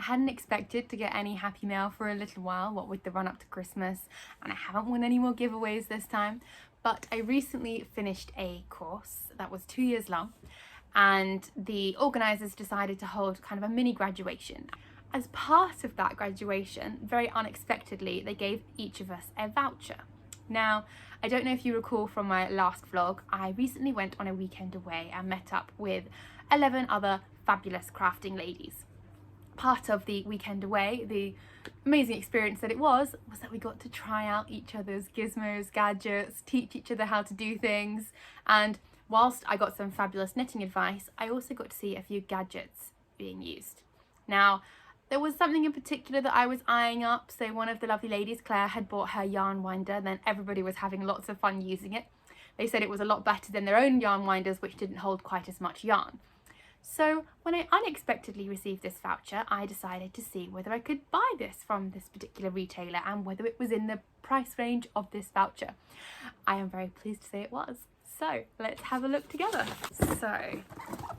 I hadn't expected to get any happy mail for a little while, what with the run up to Christmas, and I haven't won any more giveaways this time, but I recently finished a course that was 2 years long, and the organisers decided to hold kind of a mini graduation. As part of that graduation, very unexpectedly, they gave each of us a voucher. Now, I don't know if you recall from my last vlog, I recently went on a weekend away and met up with 11 other fabulous crafting ladies. Part of the weekend away, the amazing experience that it was that we got to try out each other's gizmos, gadgets, teach each other how to do things, and whilst I got some fabulous knitting advice, I also got to see a few gadgets being used. Now, there was something in particular that I was eyeing up. So one of the lovely ladies, Claire, had bought her yarn winder, and then everybody was having lots of fun using it. They said it was a lot better than their own yarn winders, which didn't hold quite as much yarn. So when I unexpectedly received this voucher, I decided to see whether I could buy this from this particular retailer and whether it was in the price range of this voucher. I am very pleased to say it was. So let's have a look together. So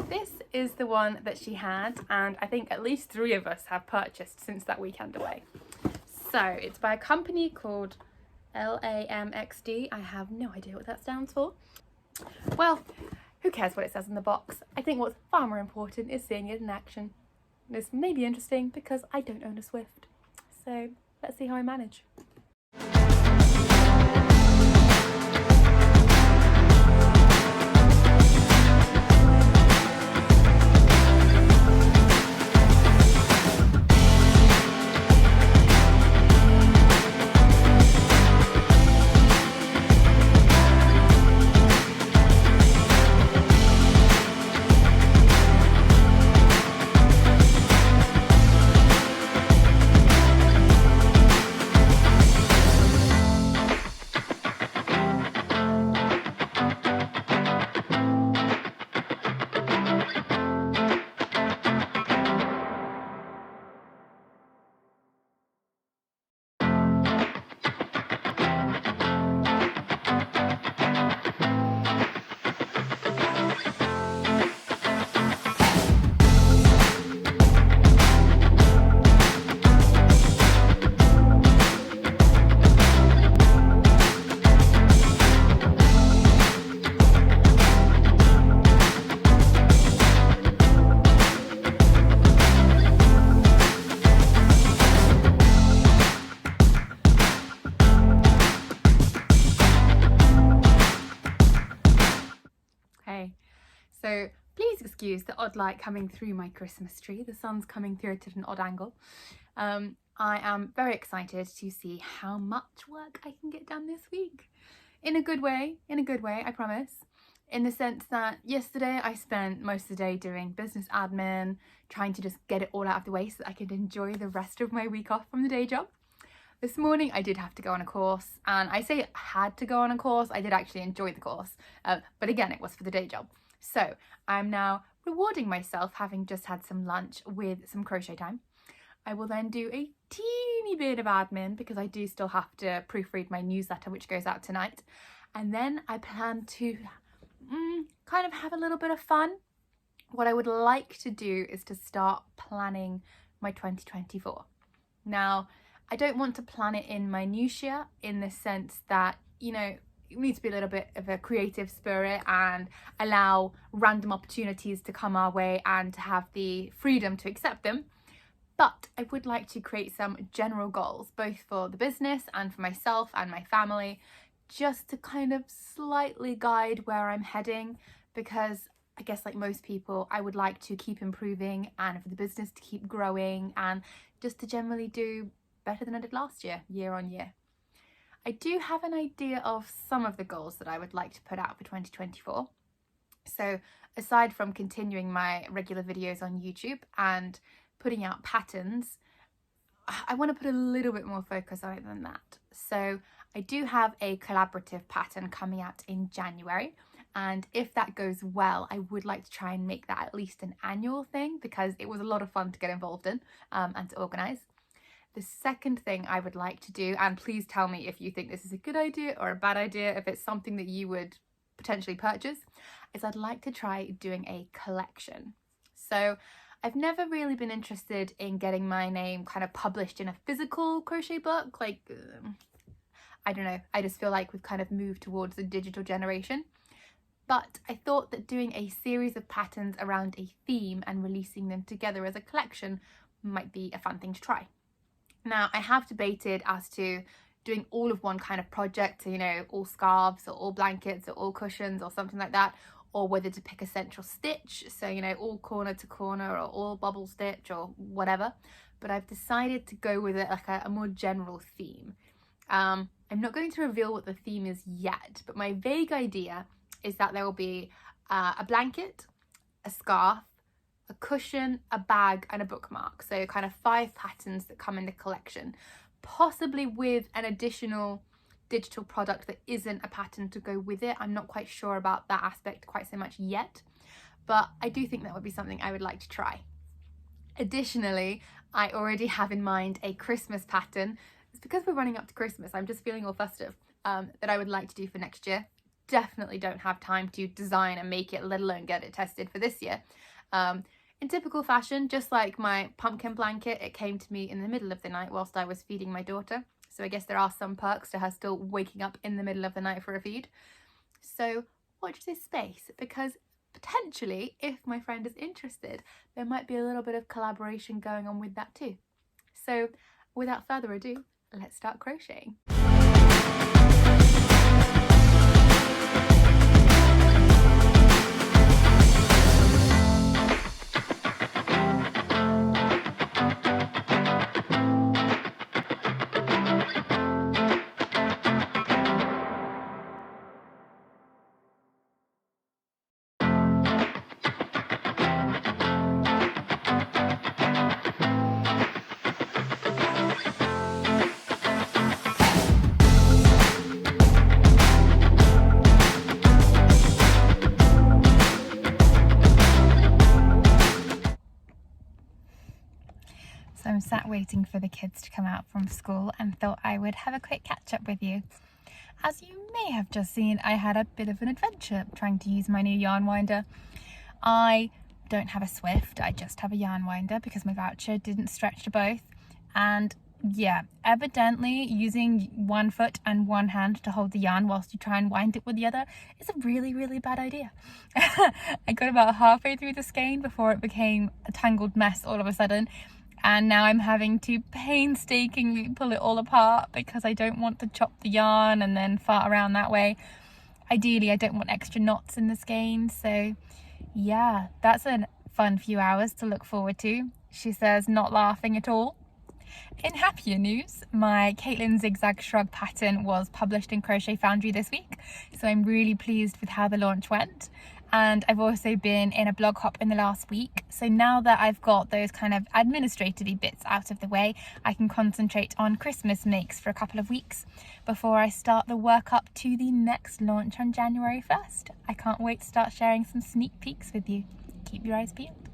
this is the one that she had, and I think at least 3 of us have purchased since that weekend away. So it's by a company called LAMXD. I have no idea what that stands for. Well, who cares what it says in the box? I think what's far more important is seeing it in action. This may be interesting because I don't own a Swift. So let's see how I manage. So please excuse the odd light coming through my Christmas tree. The sun's coming through it at an odd angle. I am very excited to see how much work I can get done this week. In a good way, I promise. In the sense that yesterday I spent most of the day doing business admin, trying to just get it all out of the way so that I could enjoy the rest of my week off from the day job. This morning I did have to go on a course, and I say had to go on a course, I did actually enjoy the course, but again it was for the day job. So I'm now rewarding myself, having just had some lunch with some crochet time. I will then do a teeny bit of admin because I do still have to proofread my newsletter, which goes out tonight. And then I plan to kind of have a little bit of fun. What I would like to do is to start planning my 2024. Now, I don't want to plan it in minutiae in the sense that, you know, it needs to be a little bit of a creative spirit and allow random opportunities to come our way and to have the freedom to accept them. But I would like to create some general goals, both for the business and for myself and my family, just to kind of slightly guide where I'm heading, because I guess like most people, I would like to keep improving and for the business to keep growing and just to generally do better than I did last year, year on year. I do have an idea of some of the goals that I would like to put out for 2024. So aside from continuing my regular videos on YouTube and putting out patterns, I want to put a little bit more focus on it than that. So I do have a collaborative pattern coming out in January, and if that goes well, I would like to try and make that at least an annual thing because it was a lot of fun to get involved in and to organise. The second thing I would like to do, and please tell me if you think this is a good idea or a bad idea, if it's something that you would potentially purchase, is I'd like to try doing a collection. So I've never really been interested in getting my name kind of published in a physical crochet book. Like, I don't know, I just feel like we've kind of moved towards the digital generation. But I thought that doing a series of patterns around a theme and releasing them together as a collection might be a fun thing to try. Now, I have debated as to doing all of one kind of project, so, you know, all scarves or all blankets or all cushions or something like that, or whether to pick a central stitch, so, you know, all corner to corner or all bubble stitch or whatever. But I've decided to go with it like a more general theme. I'm not going to reveal what the theme is yet, but my vague idea is that there will be a blanket, a scarf, a cushion, a bag and a bookmark. So kind of 5 patterns that come in the collection, possibly with an additional digital product that isn't a pattern to go with it. I'm not quite sure about that aspect quite so much yet, but I do think that would be something I would like to try. Additionally, I already have in mind a Christmas pattern. It's because we're running up to Christmas, I'm just feeling all festive, that I would like to do for next year. Definitely don't have time to design and make it, let alone get it tested for this year. In typical fashion, just like my pumpkin blanket, it came to me in the middle of the night whilst I was feeding my daughter. So I guess there are some perks to her still waking up in the middle of the night for a feed. So watch this space, because potentially, if my friend is interested, there might be a little bit of collaboration going on with that too. So without further ado, let's start crocheting. So I'm sat waiting for the kids to come out from school and thought I would have a quick catch up with you. As you may have just seen, I had a bit of an adventure trying to use my new yarn winder. I don't have a Swift, I just have a yarn winder because my voucher didn't stretch to both. And yeah, evidently using one foot and one hand to hold the yarn whilst you try and wind it with the other is a really, really bad idea. I got about halfway through the skein before it became a tangled mess all of a sudden. And now I'm having to painstakingly pull it all apart because I don't want to chop the yarn and then fart around that way. Ideally, I don't want extra knots in the skein. So yeah, that's a fun few hours to look forward to. She says, not laughing at all. In happier news, my Caitlin Zigzag Shrug pattern was published in Crochet Foundry this week. So I'm really pleased with how the launch went. And I've also been in a blog hop in the last week. So now that I've got those kind of administrative bits out of the way, I can concentrate on Christmas makes for a couple of weeks before I start the work up to the next launch on January 1st. I can't wait to start sharing some sneak peeks with you. Keep your eyes peeled.